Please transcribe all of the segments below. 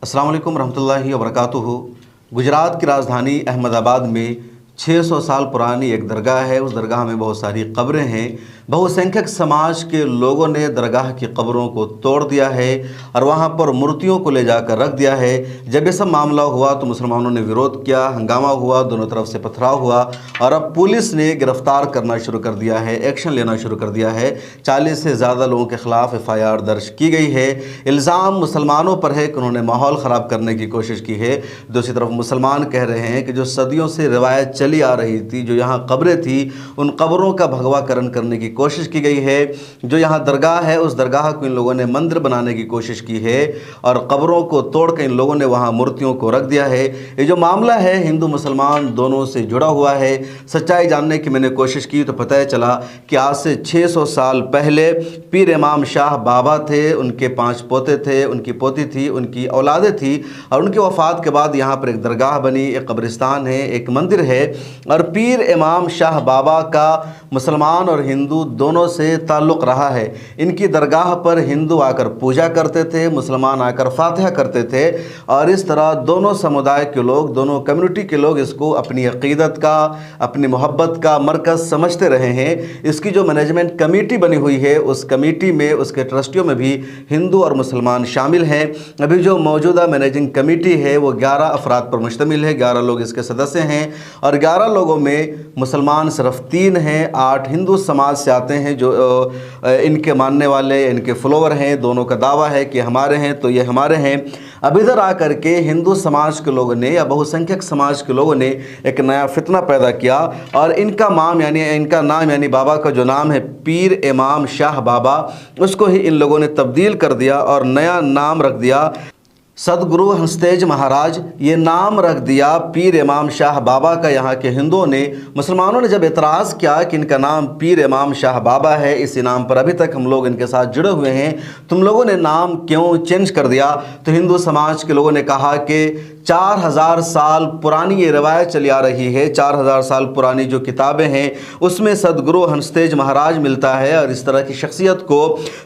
अस्सलाम वालेकुम रहमतुल्लाहि व बरकातुहू। गुजरात की राजधानी अहमदाबाद में 600 साल पुरानी एक दरगाह है। उस दरगाह में बहुत सारी कब्रें हैं। बहुसंख्यक समाज के लोगों ने दरगाह की कब्रों को तोड़ दिया है और वहाँ पर मूर्तियों को ले जाकर रख दिया है। जब ये सब मामला हुआ तो मुसलमानों ने विरोध किया, हंगामा हुआ, दोनों तरफ से पथराव हुआ और अब पुलिस ने गिरफ्तार करना शुरू कर दिया है, एक्शन लेना शुरू कर दिया है। 40 से ज़्यादा लोगों के ख़िलाफ़ FIR दर्ज की गई है। इल्ज़ाम मुसलमानों पर है कि उन्होंने माहौल ख़राब करने की कोशिश की है। दूसरी तरफ मुसलमान कह रहे हैं कि जो सदियों से रिवायत चली आ रही थी, जो यहाँ कब्रें थी, उन कब्रों का भगवाकरण करने की कोशिश की गई है। जो यहाँ दरगाह है, उस दरगाह को इन लोगों ने मंदिर बनाने की कोशिश की है और कब्रों को तोड़कर इन लोगों ने वहाँ मूर्तियों को रख दिया है। ये जो मामला है हिंदू मुसलमान दोनों से जुड़ा हुआ है। सच्चाई जानने की मैंने कोशिश की तो पता चला कि आज से 600 साल पहले पीर इमाम शाह बाबा थे, उनके 5 पोते थे, उनकी पोती थी, उनकी औलादें थी और उनकी वफ़ात के बाद यहाँ पर एक दरगाह बनी, एक कब्रिस्तान है, एक मंदिर है। और पीर इमाम शाह बाबा का मुसलमान और हिंदू दोनों से ताल्लुक़ रहा है। इनकी दरगाह पर हिंदू आकर पूजा करते थे, मुसलमान आकर फातिहा करते थे और इस तरह दोनों समुदाय के लोग, दोनों कम्युनिटी के लोग इसको अपनी अक़ीदत का, अपनी मोहब्बत का मरकज़ समझते रहे हैं। इसकी जो मैनेजमेंट कमेटी बनी हुई है, उस कमेटी में, उसके ट्रस्टियों में भी हिंदू और मुसलमान शामिल हैं। अभी जो मौजूदा मैनेजिंग कमेटी है वो 11 अफराद पर मुश्तमिल है, 11 लोग इसके सदस्य हैं और 11 लोगों में मुसलमान सिर्फ 3 हैं, 8 हिंदू समाज से आते हैं जो इनके मानने वाले, इनके फॉलोवर हैं। दोनों का दावा है कि हमारे हैं तो ये हमारे हैं। अब इधर आकर के हिंदू समाज के लोगों ने या बहुसंख्यक समाज के लोगों ने एक नया फितना पैदा किया और इनका नाम यानी बाबा का जो नाम है पीर इमाम शाह बाबा, उसको ही इन लोगों ने तब्दील कर दिया और नया नाम रख दिया सदगुरु हंसतेज महाराज। ये नाम रख दिया पीर इमाम शाह बाबा का। यहाँ के हिंदुओं ने, मुसलमानों ने जब एतराज़ किया कि इनका नाम पीर इमाम शाह बाबा है, इस नाम पर अभी तक हम लोग इनके साथ जुड़े हुए हैं, तुम लोगों ने नाम क्यों चेंज कर दिया? तो हिंदू समाज के लोगों ने कहा कि 4000 साल पुरानी ये रवायत चली आ रही है, 4000 साल पुरानी जो किताबें हैं उसमें सदगुरु हंसतेज महाराज मिलता है और इस तरह की शख्सियत को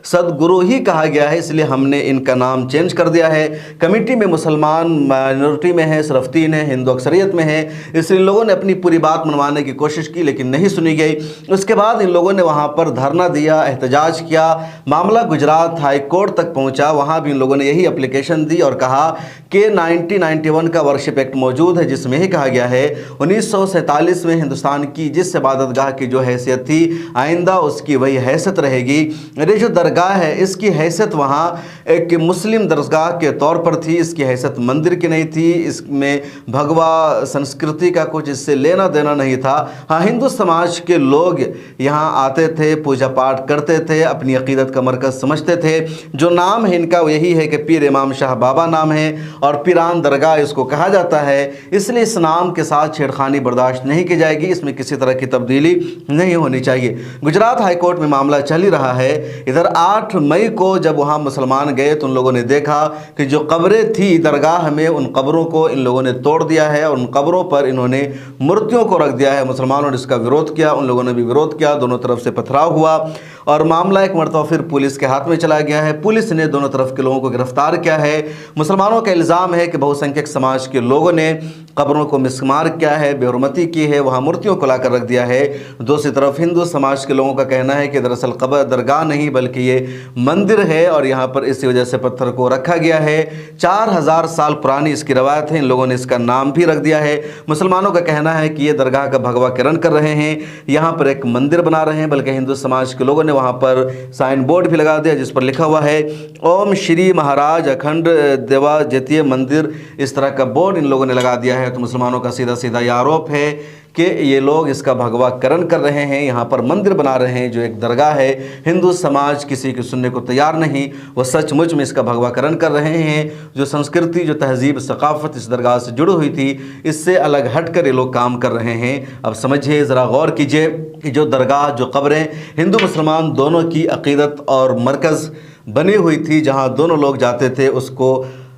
सदगुरु ही कहा गया है, इसलिए हमने इनका नाम चेंज कर दिया है। कमेटी में मुसलमान माइनॉरिटी में है, सिर्फ 3 है, हिंदू अक्सरियत में है। इसलिए इन लोगों ने अपनी पूरी बात मनवाने की कोशिश की लेकिन नहीं सुनी गई। उसके बाद इन लोगों ने वहाँ पर धरना दिया, एहतजाज किया। मामला गुजरात हाई कोर्ट तक पहुँचा। वहाँ भी इन लोगों ने यही एप्लीकेशन दी और कहा कि 1991 का वर्शिप एक्ट मौजूद है जिसमें ही कहा गया है 1947 में हिंदुस्तान की जिस इबादतगाह की जो हैसियत थी आइंदा उसकी वही हैसियत रहेगी। ये जो दरगाह है इसकी हैसियत वहाँ एक मुस्लिम दरगाह के तौर पर थी, इसकी हैसियत मंदिर की नहीं थी, इसमें भगवा संस्कृति का कुछ इससे लेना देना नहीं था। हाँ, हिंदू समाज के लोग यहाँ आते थे, पूजा पाठ करते थे, अपनी अक़ीदत का मरकज़ समझते थे। जो नाम है इनका यही है कि पीर इमाम शाह बाबा नाम है और पीरान दरगाह इसको कहा जाता है, इसलिए इस नाम के साथ छेड़खानी बर्दाश्त नहीं की जाएगी, इसमें किसी तरह की तब्दीली नहीं होनी चाहिए। गुजरात हाई कोर्ट में मामला चल ही रहा है। इधर 8 मई को जब वहाँ मुसलमान गए तो उन लोगों ने देखा कि जो कब्रें थी दरगाह में, उन कब्रों को इन लोगों ने तोड़ दिया है और उन कब्रों पर इन्होंने मूर्तियों को रख दिया है। मुसलमानों ने इसका विरोध किया, उन लोगों ने भी विरोध किया, दोनों तरफ से पथराव हुआ और मामला एक मरतबा फिर पुलिस के हाथ में चला गया है। पुलिस ने दोनों तरफ के लोगों को गिरफ्तार किया है। मुसलमानों का इल्ज़ाम है कि बहुसंख्यक समाज के लोगों ने कब्रों को मिसमार किया है, बेहुरमती की है, वहाँ मूर्तियों को लाकर रख दिया है। दूसरी तरफ हिंदू समाज के लोगों का कहना है कि दरअसल कब्र दरगाह नहीं बल्कि ये मंदिर है और यहाँ पर इसी वजह से पत्थर को रखा गया है। 4000 साल पुरानी इसकी रवायत है, इन लोगों ने इसका नाम भी रख दिया है। मुसलमानों का कहना है कि ये दरगाह का भगवाकरण कर रहे हैं, यहाँ पर एक मंदिर बना रहे हैं, बल्कि हिंदू समाज के लोगों ने वहाँ पर साइन बोर्ड भी लगा दिया जिस पर लिखा हुआ है ओम श्री महाराज अखंड देवा जतीय मंदिर, इस तरह का बोर्ड इन लोगों ने लगा दिया है। तो मुसलमानों का सीधा सीधा ये आरोप है कि ये लोग इसका भगवाकरण कर रहे हैं, यहाँ पर मंदिर बना रहे हैं जो एक दरगाह है। हिंदू समाज किसी की सुनने को तैयार नहीं, वो सचमुच में इसका भगवाकरण कर रहे हैं। जो संस्कृति, जो तहजीब, सकाफ़त इस दरगाह से जुड़ी हुई थी, इससे अलग हट कर ये लोग काम कर रहे हैं। अब समझिए, ज़रा गौर कीजिए कि जो दरगाह, जो कब्रें हिंदू मुसलमान दोनों की अक़ीदत और मरकज़ बनी हुई थी, जहाँ दोनों लोग जाते थे उसको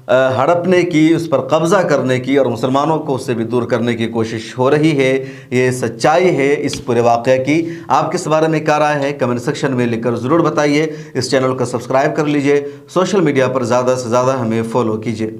हड़पने की, उस पर कब्ज़ा करने की और मुसलमानों को उससे भी दूर करने की कोशिश हो रही है। ये सच्चाई है इस पूरे वाक़े की। आप किस बारे में क्या राय है कमेंट सेक्शन में लिखकर ज़रूर बताइए। इस चैनल को सब्सक्राइब कर लीजिए, सोशल मीडिया पर ज़्यादा से ज़्यादा हमें फॉलो कीजिए।